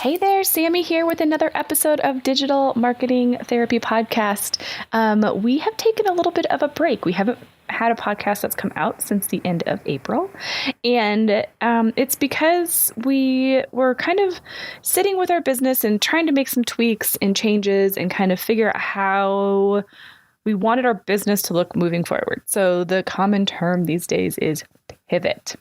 Hey there, Sammy here with another episode of Digital Marketing Therapy Podcast. We have taken a little bit of a break. We haven't had a podcast that's come out since the end of April. And it's because we were kind of sitting with our business and trying to make some tweaks and changes and kind of figure out how we wanted our business to look moving forward. So the common term these days is pivot.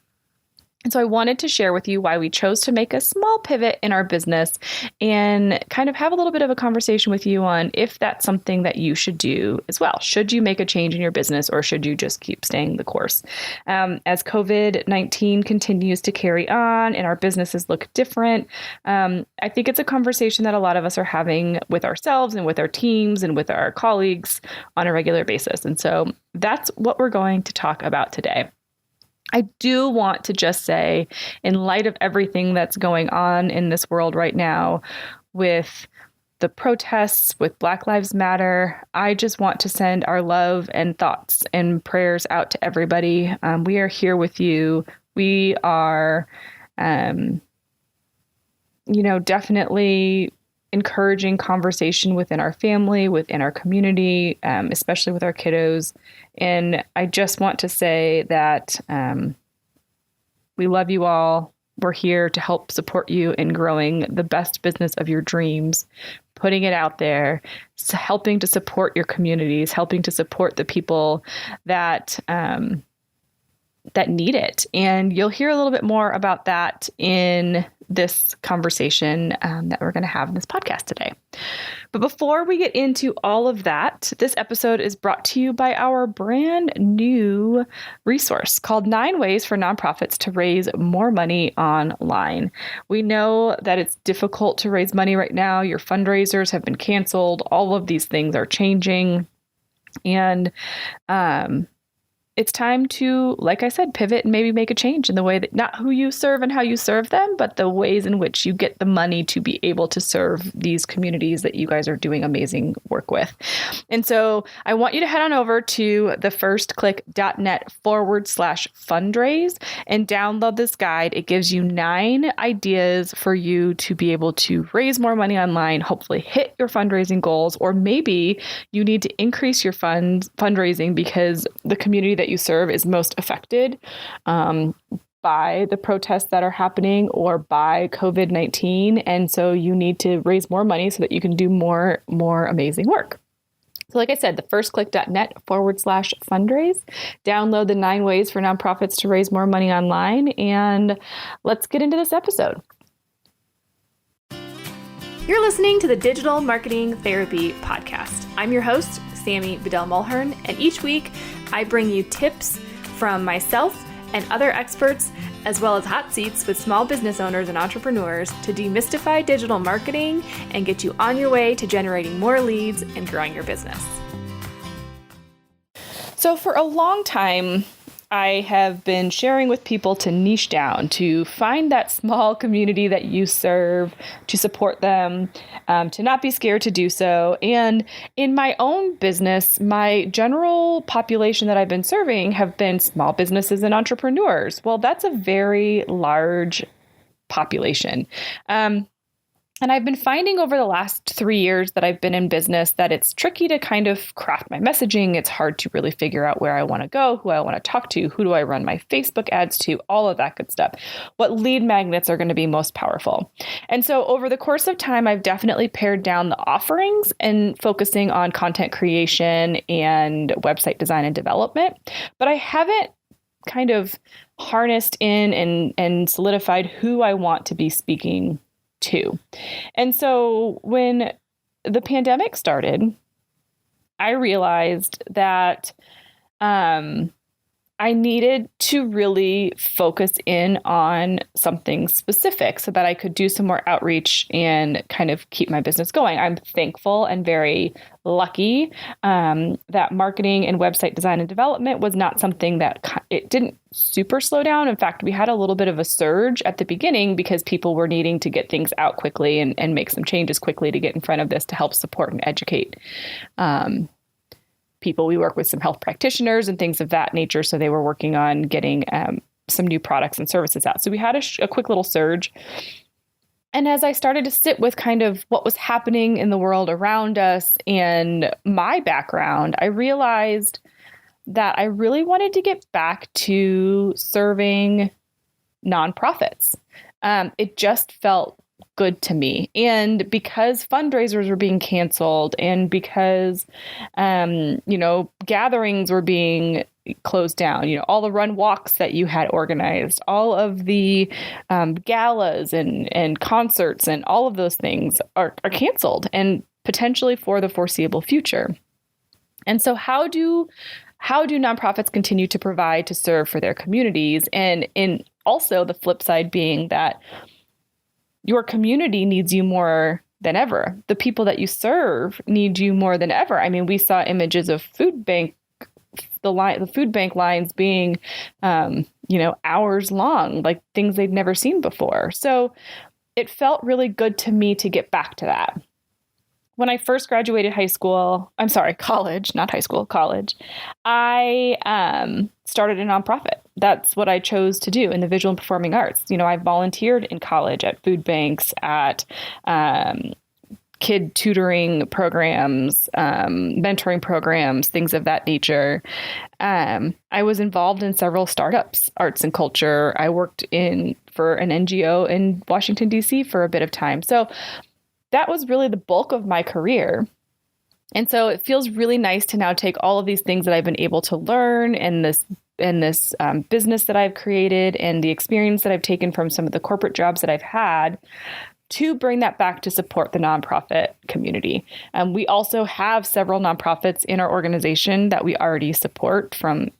And so I wanted to share with you why we chose to make a small pivot in our business and kind of have a little bit of a conversation with you on if that's something that you should do as well. Should you make a change in your business or should you just keep staying the course? As COVID-19 continues to carry on and our businesses look different, I think it's a conversation that a lot of us are having with ourselves and with our teams and with our colleagues on a regular basis. And so that's what we're going to talk about today. I do want to just say, in light of everything that's going on in this world right now with the protests, with Black Lives Matter, I just want to send our love and thoughts and prayers out to everybody. We are here with you. We are, definitely encouraging conversation within our family, within our community, especially with our kiddos. And I just want to say that we love you all. We're here to help support you in growing the best business of your dreams, putting it out there, helping to support your communities, helping to support the people that need it. And you'll hear a little bit more about that in this conversation that we're going to have in this podcast today. But before we get into all of that, this episode is brought to you by our brand new resource called 9 Ways for Nonprofits to Raise More Money Online. We know that it's difficult to raise money right now. Your fundraisers have been canceled. All of these things are changing. And it's time to, like I said, pivot and maybe make a change in the way that not who you serve and how you serve them, but the ways in which you get the money to be able to serve these communities that you guys are doing amazing work with. And so I want you to head on over to thefirstclick.net/fundraise and download this guide. It gives you 9 ideas for you to be able to raise more money online, hopefully hit your fundraising goals, or maybe you need to increase your fundraising because the community that you serve is most affected by the protests that are happening or by COVID-19. And so you need to raise more money so that you can do more amazing work. So like I said, thefirstclick.net/fundraise, download the 9 ways for nonprofits to raise more money online. And let's get into this episode. You're listening to the Digital Marketing Therapy Podcast. I'm your host, Sammy Bedell-Mulhern, and each week I bring you tips from myself and other experts, as well as hot seats with small business owners and entrepreneurs to demystify digital marketing and get you on your way to generating more leads and growing your business. So for a long time, I have been sharing with people to niche down, to find that small community that you serve, to support them, to not be scared to do so. And in my own business, my general population that I've been serving have been small businesses and entrepreneurs. Well, that's a very large population. And I've been finding over the last 3 years that I've been in business that it's tricky to kind of craft my messaging. It's hard to really figure out where I want to go, who I want to talk to, who do I run my Facebook ads to, all of that good stuff. What lead magnets are going to be most powerful. And so over the course of time, I've definitely pared down the offerings and focusing on content creation and website design and development. But I haven't kind of harnessed in and solidified who I want to be speaking to. And so when the pandemic started, I realized that I needed to really focus in on something specific so that I could do some more outreach and kind of keep my business going. I'm thankful and very lucky that marketing and website design and development was not something that it didn't super slow down. In fact, we had a little bit of a surge at the beginning because people were needing to get things out quickly and make some changes quickly to get in front of this to help support and educate people. We work with some health practitioners and things of that nature. So they were working on getting some new products and services out. So we had a quick little surge. And as I started to sit with kind of what was happening in the world around us and my background, I realized that I really wanted to get back to serving nonprofits. It just felt good to me. And because fundraisers were being canceled and because, gatherings were being closed down, all the run walks that you had organized, all of the galas and concerts and all of those things are canceled and potentially for the foreseeable future. And so how do nonprofits continue to provide to serve for their communities? And also the flip side being that your community needs you more than ever. The people that you serve need you more than ever. I mean, we saw images of the food bank lines being, hours long, like things they'd never seen before. So it felt really good to me to get back to that. When I first graduated college, not high school, college, I started a nonprofit. That's what I chose to do in the visual and performing arts. I volunteered in college at food banks, at kid tutoring programs, mentoring programs, things of that nature. I was involved in several startups, arts and culture. I worked for an NGO in Washington, D.C. for a bit of time. So that was really the bulk of my career. And so it feels really nice to now take all of these things that I've been able to learn and this business that I've created and the experience that I've taken from some of the corporate jobs that I've had to bring that back to support the nonprofit community. We also have several nonprofits in our organization that we already support, from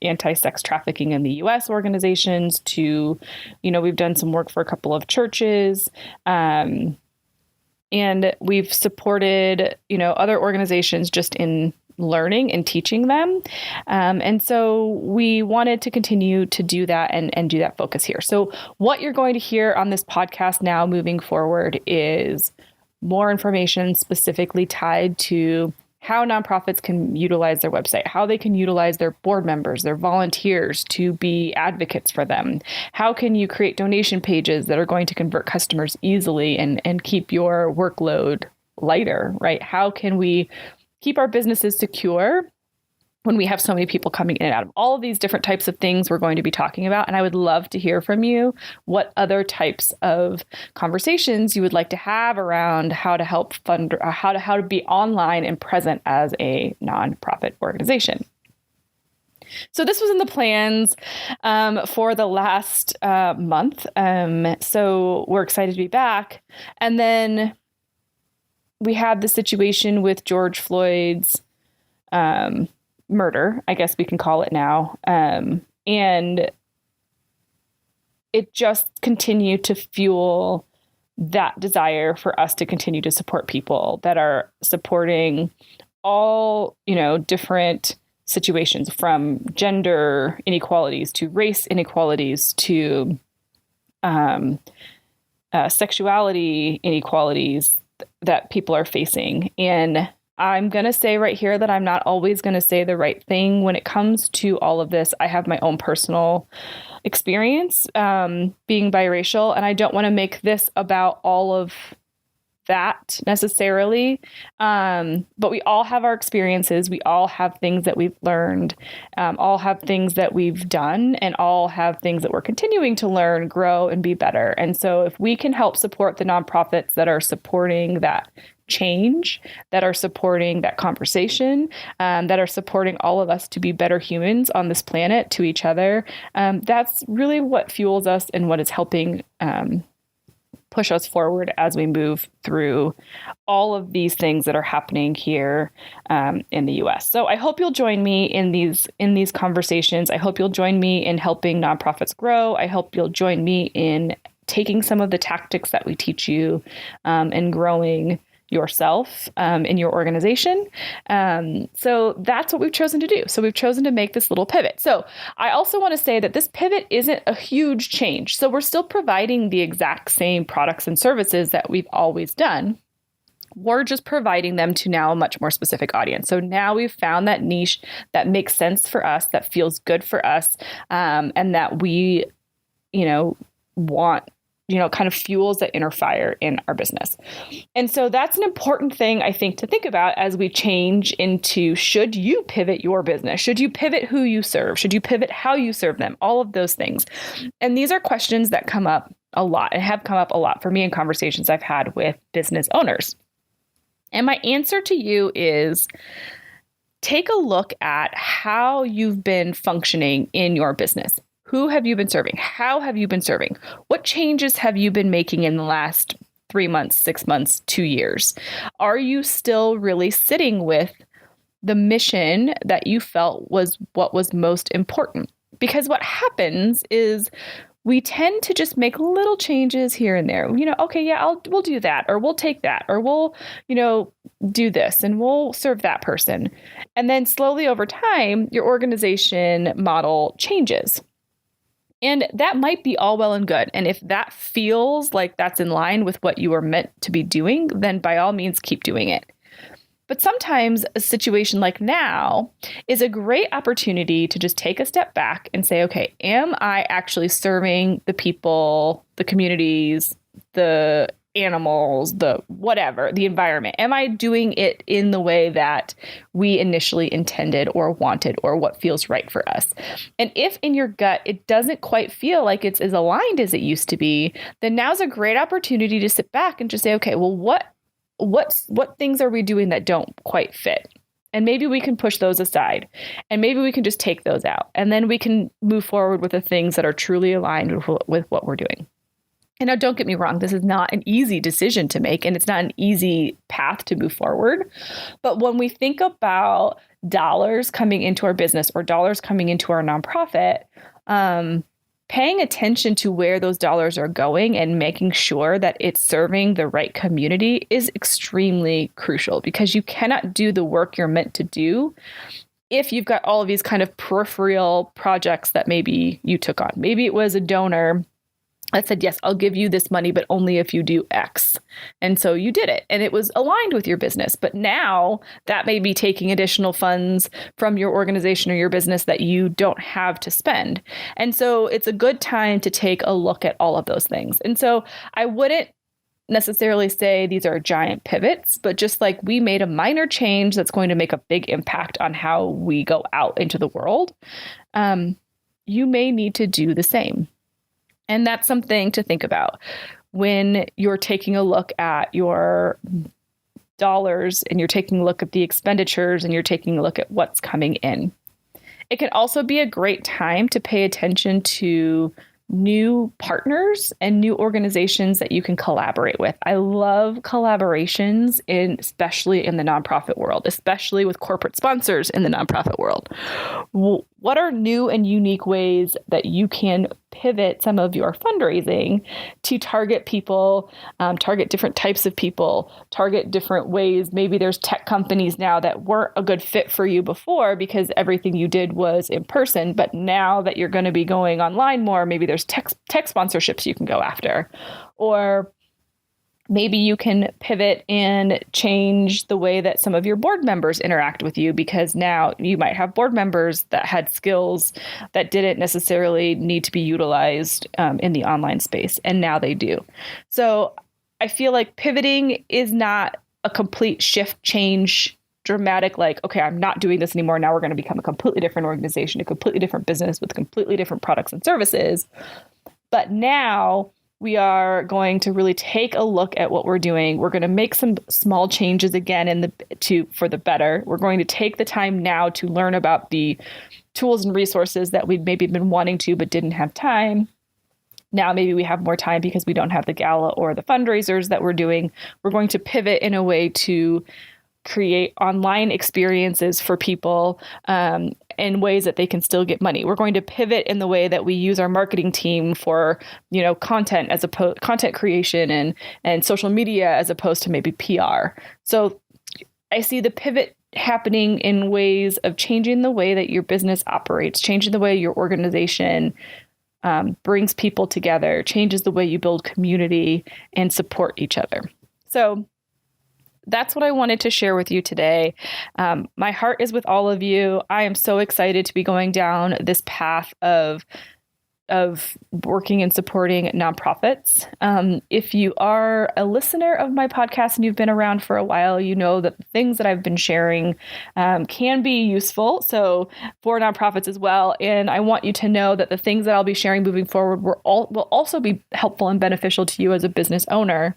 anti-sex trafficking in the U.S. organizations to, we've done some work for a couple of churches. And we've supported, other organizations just in learning and teaching them. And so we wanted to continue to do that and do that focus here. So what you're going to hear on this podcast now moving forward is more information specifically tied to how nonprofits can utilize their website, how they can utilize their board members, their volunteers to be advocates for them. How can you create donation pages that are going to convert customers easily and keep your workload lighter, right? How can we keep our businesses secure when we have so many people coming in and out? Of all of these different types of things we're going to be talking about. And I would love to hear from you what other types of conversations you would like to have around how to help fund, how to be online and present as a nonprofit organization. So this was in the plans for the last month. So we're excited to be back. And then we had the situation with George Floyd's murder, I guess we can call it now. And it just continued to fuel that desire for us to continue to support people that are supporting all, different situations, from gender inequalities to race inequalities to sexuality inequalities that people are facing. And I'm going to say right here that I'm not always going to say the right thing when it comes to all of this. I have my own personal experience being biracial, and I don't want to make this about all of that necessarily. But we all have our experiences. We all have things that we've learned, all have things that we've done, and all have things that we're continuing to learn, grow, and be better. And so if we can help support the nonprofits that are supporting that change, that are supporting that conversation, that are supporting all of us to be better humans on this planet to each other, that's really what fuels us and what is helping push us forward as we move through all of these things that are happening here in the U.S. So I hope you'll join me in these conversations. I hope you'll join me in helping nonprofits grow. I hope you'll join me in taking some of the tactics that we teach you and growing yourself in your organization. So that's what we've chosen to do. So we've chosen to make this little pivot. So I also want to say that this pivot isn't a huge change. So we're still providing the exact same products and services that we've always done. We're just providing them to now a much more specific audience. So now we've found that niche that makes sense for us, that feels good for us, and that we, want kind of fuels that inner fire in our business. And so that's an important thing, I think, to think about as we change into, should you pivot your business? Should you pivot who you serve? Should you pivot how you serve them? All of those things. And these are questions that come up a lot and have come up a lot for me in conversations I've had with business owners. And my answer to you is, take a look at how you've been functioning in your business. Who have you been serving? How have you been serving? What changes have you been making in the last 3 months, 6 months, 2 years? Are you still really sitting with the mission that you felt was what was most important? Because what happens is we tend to just make little changes here and there. Okay, yeah, we'll do that, or we'll take that, or we'll, do this, and we'll serve that person. And then slowly over time, your organization model changes. And that might be all well and good. And if that feels like that's in line with what you were meant to be doing, then by all means, keep doing it. But sometimes a situation like now is a great opportunity to just take a step back and say, okay, am I actually serving the people, the communities, the animals, the whatever, the environment? Am I doing it in the way that we initially intended or wanted, or what feels right for us? And if in your gut it doesn't quite feel like it's as aligned as it used to be, then now's a great opportunity to sit back and just say, okay, well, what things are we doing that don't quite fit? And maybe we can push those aside, and maybe we can just take those out, and then we can move forward with the things that are truly aligned with what we're doing. And now, don't get me wrong, this is not an easy decision to make, and it's not an easy path to move forward. But when we think about dollars coming into our business or dollars coming into our nonprofit, paying attention to where those dollars are going and making sure that it's serving the right community is extremely crucial, because you cannot do the work you're meant to do if you've got all of these kind of peripheral projects that maybe you took on. Maybe it was a donor that said, yes, I'll give you this money, but only if you do X. And so you did it, and it was aligned with your business. But now that may be taking additional funds from your organization or your business that you don't have to spend. And so it's a good time to take a look at all of those things. And so I wouldn't necessarily say these are giant pivots, but just like we made a minor change that's going to make a big impact on how we go out into the world, you may need to do the same. And that's something to think about when you're taking a look at your dollars, and you're taking a look at the expenditures, and you're taking a look at what's coming in. It can also be a great time to pay attention to new partners and new organizations that you can collaborate with. I love collaborations, especially in the nonprofit world, especially with corporate sponsors in the nonprofit world. What are new and unique ways that you can pivot some of your fundraising to target people, target different types of people, target different ways? Maybe there's tech companies now that weren't a good fit for you before because everything you did was in person, but now that you're going to be going online more, maybe there's tech sponsorships you can go after. Or maybe you can pivot and change the way that some of your board members interact with you, because now you might have board members that had skills that didn't necessarily need to be utilized in the online space, and now they do. So I feel like pivoting is not a complete shift, change, dramatic, like, okay, I'm not doing this anymore. Now we're going to become a completely different organization, a completely different business with completely different products and services. But now we are going to really take a look at what we're doing. We're going to make some small changes again for the better. We're going to take the time now to learn about the tools and resources that we've maybe been wanting to but didn't have time. Now maybe we have more time because we don't have the gala or the fundraisers that we're doing. We're going to pivot in a way to create online experiences for people in ways that they can still get money. We're going to pivot in the way that we use our marketing team for, content content creation and social media, as opposed to maybe PR. So I see the pivot happening in ways of changing the way that your business operates, changing the way your organization brings people together, changes the way you build community and support each other. So that's what I wanted to share with you today. My heart is with all of you. I am so excited to be going down this path of of working and supporting nonprofits. If you are a listener of my podcast and you've been around for a while, you know that the things that I've been sharing can be useful. So for nonprofits as well. And I want you to know that the things that I'll be sharing moving forward will also be helpful and beneficial to you as a business owner.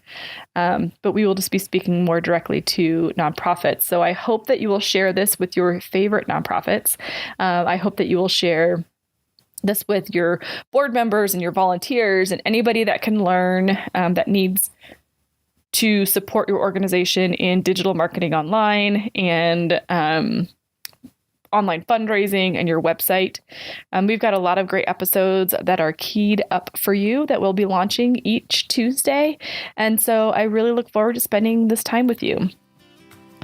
But we will just be speaking more directly to nonprofits. So I hope that you will share this with your favorite nonprofits. I hope that you will share this with your board members and your volunteers and anybody that can learn, that needs to support your organization in digital marketing online and online fundraising and your website. We've got a lot of great episodes that are keyed up for you that we'll be launching each Tuesday. And so I really look forward to spending this time with you.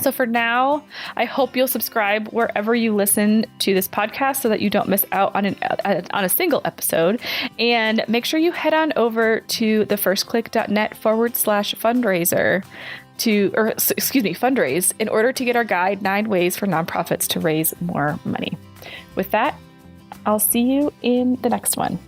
So for now, I hope you'll subscribe wherever you listen to this podcast so that you don't miss out on a single episode. And make sure you head on over to thefirstclick.net/fundraiser fundraise in order to get our guide 9 ways for nonprofits to raise more money. With that, I'll see you in the next one.